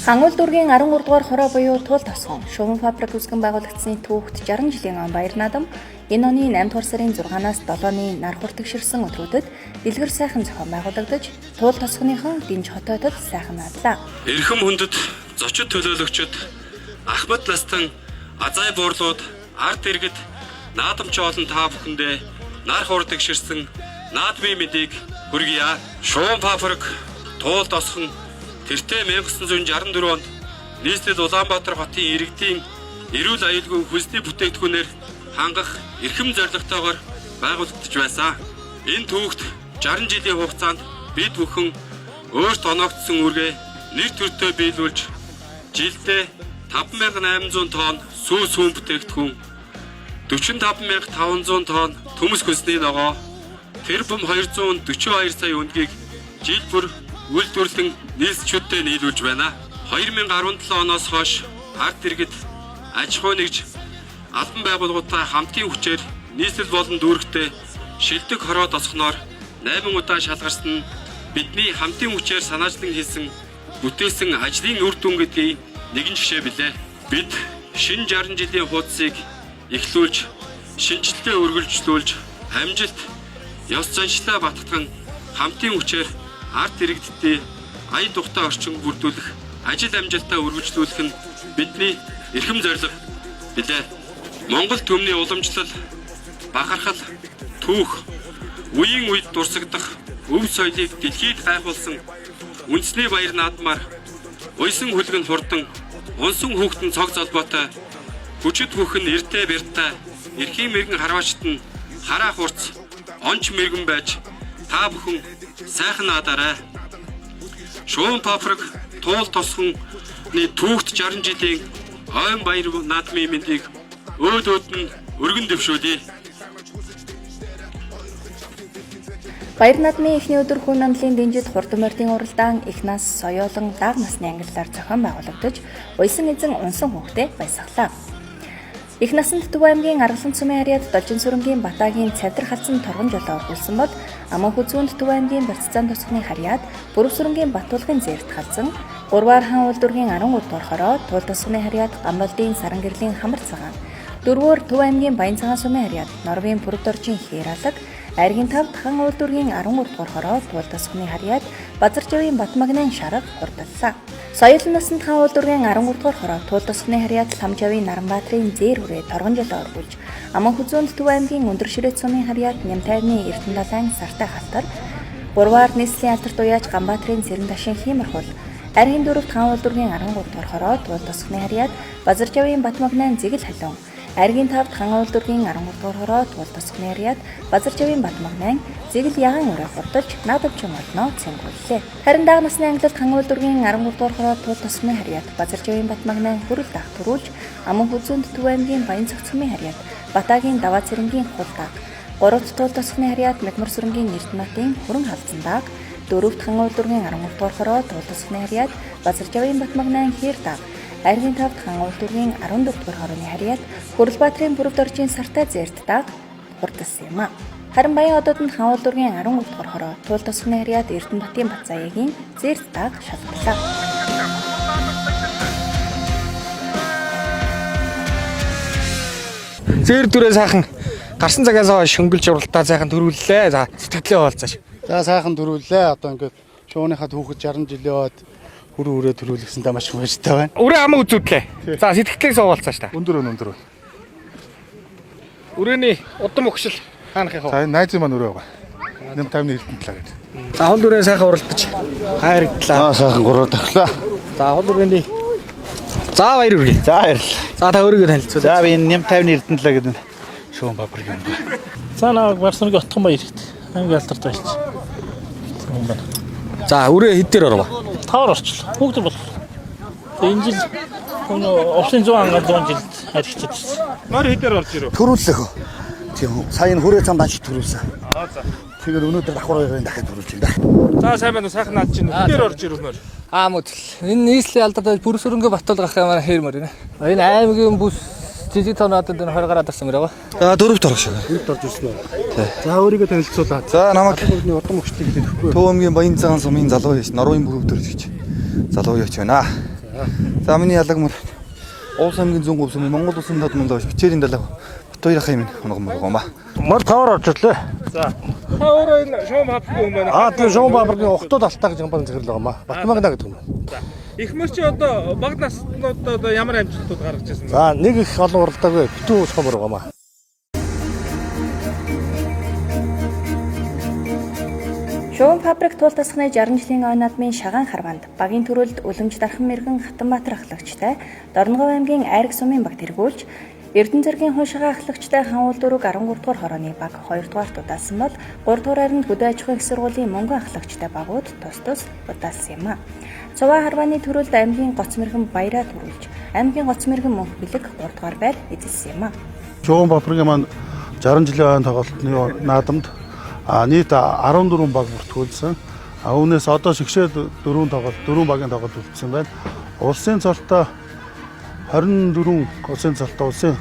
Хангул дүүргийн 13 дугаар хороо буюу Туул Тосгон шугам фабрик үүсгэн байгуулагдсны түүхт 60 жилийн он баяр наадам энэ оны 8 дугаар сарын 6-наас 7-ны нар хүртэгширсэн өдрүүдэд дэлгэр сайхан зохион байгуулагдаж Туул Тосгоныхон Динж хотоодод сайхан наадлаа. Эрхэм хүндэт зочид төлөөлөгчид Ахмад Ластан Азай буурлууд ард иргэд наадамч олон та бүхэндээ нар хүртэгширсэн наадмын мэдээг хүргье. Шугам фабрик Туул Тосгон тэртээ 1964 онд нийслэл Улаанбаатар хотын иргэдийн эрүүл аюулгүй хүнсний бүтээгдэхүүнээр хангах эрхэм зорилготойгоор байгуулагдаж байсан. Энэ түүхт 60 жилийн хугацаанд бид бүхэн өөрт оногдсон үргээ нэр төртөө биелүүлж жилдээ 5800 тонн сүүн бүтээгдэхүүн, 45500 тонн төмөс хүнсний ногоо, тэрбум 242 сая өндгийг жил бүр үйлдвэрлэн нийслэлчүүдэд нийлүүлж байна. 2017 оноос хойш ард иргэд аж ахуй нэгж албан байгууллагуудтай хамтын хүчээр нийслэл болон дүүрэгтээ шилдэг хороо тосгоноор 8 удаа шалгарсан нь бидний хамтын хүчээр санаачлан хийсэн бүтээсэн ажлын үр дүн гэдгийг нэгэн жишээ билээ. Бид шинэ 60 жилийн хуудсыг эхлүүлж, шинжилгээ үргэлжлүүлж, амжилт, ёс заншлаа баттган хамтын хүчээр ард иргэдтэй ая тухтай орчин бүрдүүлэх, ажил амжилтаа үргэлжлүүлэх нь бидний эрхэм зорилго билээ. Монгол төмний уламжлал, бахархал, түүх, үеийн үед дурсагдах өв соёлыг дэлхийд гайхуулсан үндэсний баяр наадмаар уйсан хүлгэн хурдан, унсан хүүхдэн цог золбоотой, хүчит бүхэн эрдээ бяртай, эрхийн мэрэгэн харваачт нь хараа хурц, онч мэрэгэн байж та бүхэн сайхан наадарай. Шугам фабрик Туул Тосгоны түүхт 60 жилийн ойн баяр наадмын мэндийг өөдөөд нь өргөн дэвшүүлье. Баяр наадмын эхний өдөр хүн амлын дэнжид хурдан мордын уралдаан их нас, соёолон, лаг насны ангиллаар зохион байгуулагдаж, уйсан эзэн унсан хүүхдээ баясгалаа. Их насанд Төв аймгийн Аргалан цумын харьяад Должин сүрэнгийн Батаагийн Цавдар халдсан торгон жолоо өргүүлсэн бол Аман хүзүүнд Төв аймгийн Барццаан тосгоны харьяад Бүрв сүрэнгийн Батуулгын Зээрт халдсан 3-аар хаан улдүргийн 13 дугаар хороо Туул Тосгоны харьяад Гамбалдын Саран гэрлийн Хамар цагаан, 4-өр Төв аймгийн Баян цагаан сумын харьяад Норвын Бүрв доржийн Хээралаг, Айргийн 5-д хаан улдүргийн 13 дугаар хороо Туул Тосгоны харьяад Базаржавын Батмагнын Шарга хурдаллаа. Соёлын насанд хаан улдүргийн 13 дугаар хороо Туул Тосгоны харьяад Ламжавын Наранбаатарын Зээр хүрээ торгон жолоо өргүүлж, Аман хүзүүнд Төв аймгийн Өндөр Ширээт сумын харьяад Нямтайвны Эрдэнэ далайн Сартай халтар, 3-аар нийслэлийн алдарт уяаж Ганбаатарын Цэрэн дашин Хиймэрхүүл, Айргийн 4-д хаан улдүргийн 13 дугаар хороо Туул Тосгоны харьяад Базаржавын Батмагнын Зэгэл халуун, Айргийн 5-д хаан улдүргийн 13 дугаар хороо Туул Тосгоны харьяад Базаржавын Батмагнын Зэгэл ягаан өрөө хурдалж наадамчин олноо цэнгүүллээ. Харин даг насны англилд хаан улдүргийн 13 дугаар хороо Туул Тосгоны харьяад Базаржавын Батмагнын хүрэл дах төрүүлж, Аман хүзүүнд Төв аймгийн Баян цагаан цумын харьяад Батаагийн Даваа цэрэнгийн хулдаг, 3-д Туул Тосгоны харьяад Мягмар сүрэнгийн Эрдэнэтийн хүрэн халдсан даг, 4-д хаан улдүргийн 13 дугаар хороо Туул Тосгоны харьяад Базаржавын Батмагнын Хэр даг, Айргийн 5-д хаан улдүргийн 14 дугаар хорооны харьяад Хөрлбаатарын Бүрв доржийн Сартай Зээрт даг хурдалсан юм а. Харин Баян одоодд хаан улдүргийн 13 дугаар хороо Туул Тосгоны харьяад Эрдэнэтийн Батзаягийн Зээрт даг шалгаллаа. Зээр дүрээ сайхан гарсан цагаас хойш хөнгөлж уралдаа сайхан төрүүллээ. За сэтгэлээ хаалцааш. За сайхан төрүүллээ. Одоо ингээд шууныхаа түүхэд 60 жилийн бод хүрээ төрүүлгэсэндээ маш баяртай байна. Үрээ амаа үзүүдлээ. За сэтгэлээс хаалцааш та. Өндөр. Үрээний удам өгшил хаанах юм. За найзын маань өрөө байгаа. Нэм таймны эрдэнэ талаа гэж. За хол үрээ сайхан уралдаж хайрагдлаа. Сайхан гурав тавлаа. За хол үрээний за баяр үргээ. За баярлалаа. За та өөрийгөө танилцуулъя. За би нэм таймны эрдэнэ талаа гэдэг шугам фабрик юм. За наваг барсаныг отхон баяр ихтэй. Хамгийн алдартай байж. За үрээ хэд дээр оров? 5 орчлоо. Бүгд бол. Энэ жил овсын 100 ангаа 100 жилд харьцаж байна. Мөр хэд дээр орж ирв? Төрүүллээ хөө. Тийм сая хүрээ цамд ажил төрүүлсэн. За. Тэгэхээр өнөөдөр давхар хоёрын дахиад төрүүлж байна. За сайн байна уу? Сайхан наад чинь хэд дээр орж ирв мөр? Мөдөл. Энэ нийслэлийн алдартай Бүрв сүрэнгээ Батуулгах ямар хээрмөр байна. Энэ аймгийн бүс жижиг тоноод энэ 20 гараад орсон мөрөө. За дөрөвт орох шиг. Дөрөвт орж ирсэн үү? За өөрийгөө танилцуулаад. За намайг урдам өгчлийг хэлэхгүй. Төв аймгийн Баян цагаан сумын залуу яш Норвын Бүрв дөржигч залуу яч байна. За миний ялаг мөр Улс аймгийн 100 говь Монгол улсын тодмондоо хичээлийн далаа Батбаяр хаймын онгомгоомаа. Мөр тавар орж ирлээ. За. Өөрөө энэ шоу хапгүй юм байна. Тийм шоу бабрын ухтууд алтаа гэж компани захирал байгаамаа. Батмагна гэдэг юм. За. Их мөр чи одоо баг наснууд одоо ямар амжилтууд гаргаж ирсэн бэ? За нэг их олон уралдаагүй битүү шоу байгаамаа. Шугам фабрик туул тасхны 60 жилийн ой наадмын шагаан харванд багийн төрөлд Үлэмж Дархан мэргэн Хатанбаатар ахлагчтай Дорногов аймгийн Айраг сумын баг тэргүүлж Эрдэнэ цэргийн хуншгаа ахлагчтай Ханвал дөрөг 13 дугаар хорооны баг 2 дугаарт удаасан бол 3 дугаар хайранд Хөдөө аж ахуйн их сургуулийн мөнгөн ахлагчтай багууд тус тус удаасан юм а. Цуваа харваны төрөлд аймгийн Гоц мэргэн Баяраа төрүүлж аймгийн Гоц мэргэн Мөнх бэлэг 3 дугаар байр эзэлсэн юм а. Шугам фабрикийн маань 60 жилийн тоглолтны наадамд нийт 14 баг бүртгүүлсэн. Үүнээс одоо шигшээд 4 багийн тоглолт үлдсэн байна. Улсын цолтой 24 улсын цолтой улсын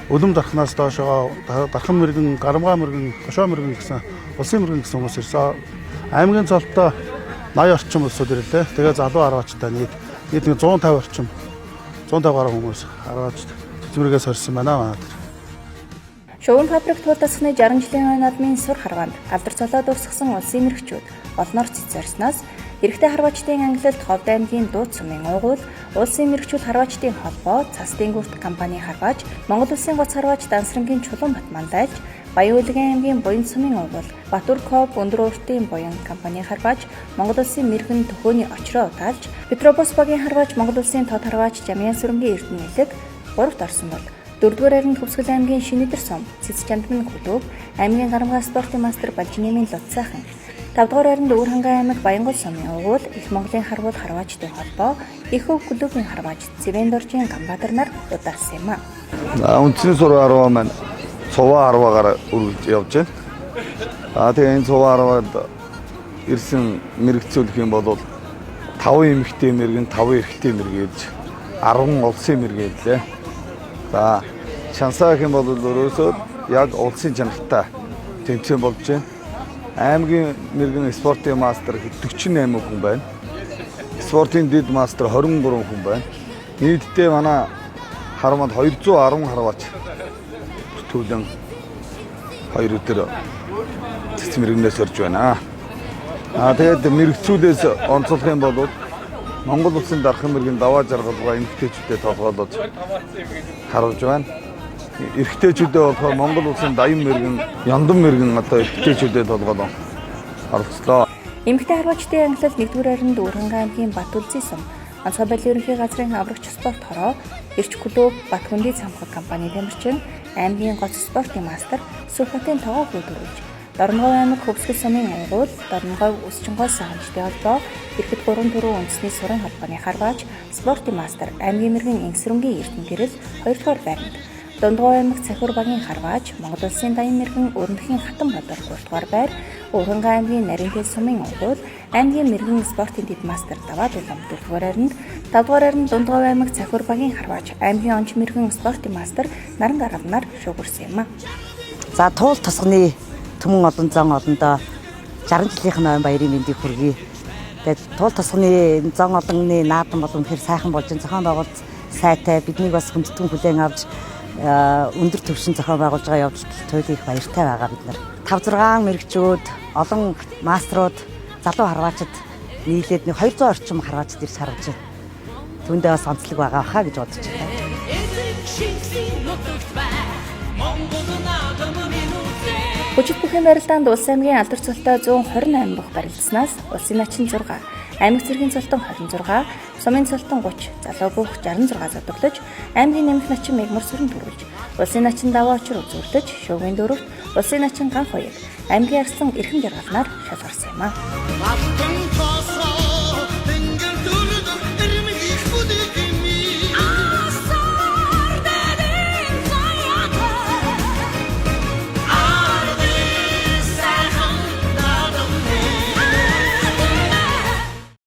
Үлэм Дарханаас доошоо Дархан мэргэн, Гарамгаа мэргэн, Гошоо мэргэн гэсэн улсын мэргэн гэсэн хүмүүс ирсэн. Аймгийн цолтой 80 орчим улсууд ирлээ. Тэгээ залуу харваачтай нийт 150 орчим 150 гаруй хүмүүс харваач цэцвэргээс орсон байна. Шугам фабрик туул тасхны 60 жилийн ой наадмын сур харванд алдар цолоод урсгасан улсын мэрэгчүүд олноор цэцэрснаас эрэгтэй харваачдын ангилалд Ховд аймгийн Дууд сумын уугуул улсын мэрэгчүүд харваачдын холбоо Цасдын гүрт компани харваач Монгол улсын гоц харваач Дансрангийн Чулуун Батман лайлж Баян-Улгийн аймгийн Буян сумын уугуул Батүр Коп өндөр уртын Буян компани харваач Монгол улсын мэргэн Төхөөний очроо удаалж Петробус багийн харваач Монгол улсын тод харваач Жамяан сүрэнгийн Эрдэнэ нэлэг 3-т орсон бол 4-р хайранд Хөвсгөл аймгийн Шинэдэр сум, Цэц Чандмын клуб, аймгийн Гарамгаа спортын мастер Балжинемийн Лутсайхан, 5-р хайранд Өвөрхангай аймаг Баянгол сумын уугуул, Их Монголын харвууд харваачдын холбоо, Их Өв клубын харваач Цэвэндоржийн Ганбаатар нар удаасан юм а. Үндэсний сур харваа маань цуваа харваагаар үргэлж явж байна. Тэгээ энэ цуваа харваад ирсэн мэрэгцүүлэх юм бол 5 эмэгтэй мэргэн, 5 эрэгтэй мэргэж 10 улсын мэргэлээ. За шансаа гэх юм бол өөрөөсөө яг улсын чанартай тэмцээн болж байна. Аймгийн мэргэн спортын мастер 48 хүн байна. Спортын дэд мастер 23 хүн байна. Нийтдээ манай харванд 210 харваач төлөн 2 өдөр цэц мэргэнээс орж байна. Тэгээд мэрэгцүүдээс онцлох юм бол Монгол улсын Дархан мэргэн даваа жаргалгаа эмэгтэйчүүдэд толгойлоод харуулж байна. Эрэгтэйчүүдэд болохоор Монгол улсын Даян мэргэн, Яндан мэргэн одоо эрэгтэйчүүдэд толгойлоо харуулцлаа. Эмэгтэй харваачдын ангилал 1-р хайранд Өвөрхангай аймгийн Батүлзий сум, Онцгой балийн ерөнхий газрын аврагч спорт хороо, Эрч клуб Батхүндий цамхаг компани тамирчин, аймгийн гоц спортын мастер Сүхбатын тогоо хүү төрүүлж Дорногов аймаг Хөвсгөл сумын уугуул, Дорногов Өсчингой сахамжтай холбоо, Ирэхэд 3 төрөө үндэсний сурын холбооны харваач, спортын мастер, аймгийн мэргэн Инсрэнгийн Эрдэнэ гэрэл 2 дугаар байранд, Дундгой аймаг Цахиур багийн харваач, Монгол улсын Даян мэргэн Өрнөхийн Хатанбаатар 3 дугаар байр, Өвөрхангай аймгийн Наринхэл сумын уугуул, аймгийн мэргэн спортын дэд мастер Даваад улам 4 дугаар хайранд, 5 дугаар хайранд Дундгой аймаг Цахиур багийн харваач, аймгийн онч мэргэн спортын мастер Наран Гаравнаар шуугирсан юм а. За туул тасганы Түмэн олон зан олондоо 60 жилийнх нь ой баярын мэндийг хүргэе. Тэгээд туул тасганы зан олонны наадам бол үнэхээр сайхан болж байна. Зохион байгуулалт сайтай биднийг бас хүндэтгэн хүлээн авч өндөр түвшин зохион байгуулж байгаа явж туйлын их баяртай байгаа бид нар. 5-6 мэрэгчүүд, олон мастерууд, залуу харваачид нийлээд 200 орчим харваачид ирж харж байна. Түүндээ бас онцлог байгаа хаа гэж бодож байна. Хүчит бүхэн барилдаанд улс аймгийн алдар цолтой 128 бох барилдсанаас улсын начин 6, аймаг цэргийн цолтон 26, сумын цолтон 30, залуу бүх 66 зодоглож, аймгийн нэмэх начин мегмар сүрэн төрүүлж, улсын начин даваа очир үзүүлдэж, шуугын 4-т улсын начин ганх 2, аймгийн арслан эрхэм жаргалнаар шалгарсан юм а.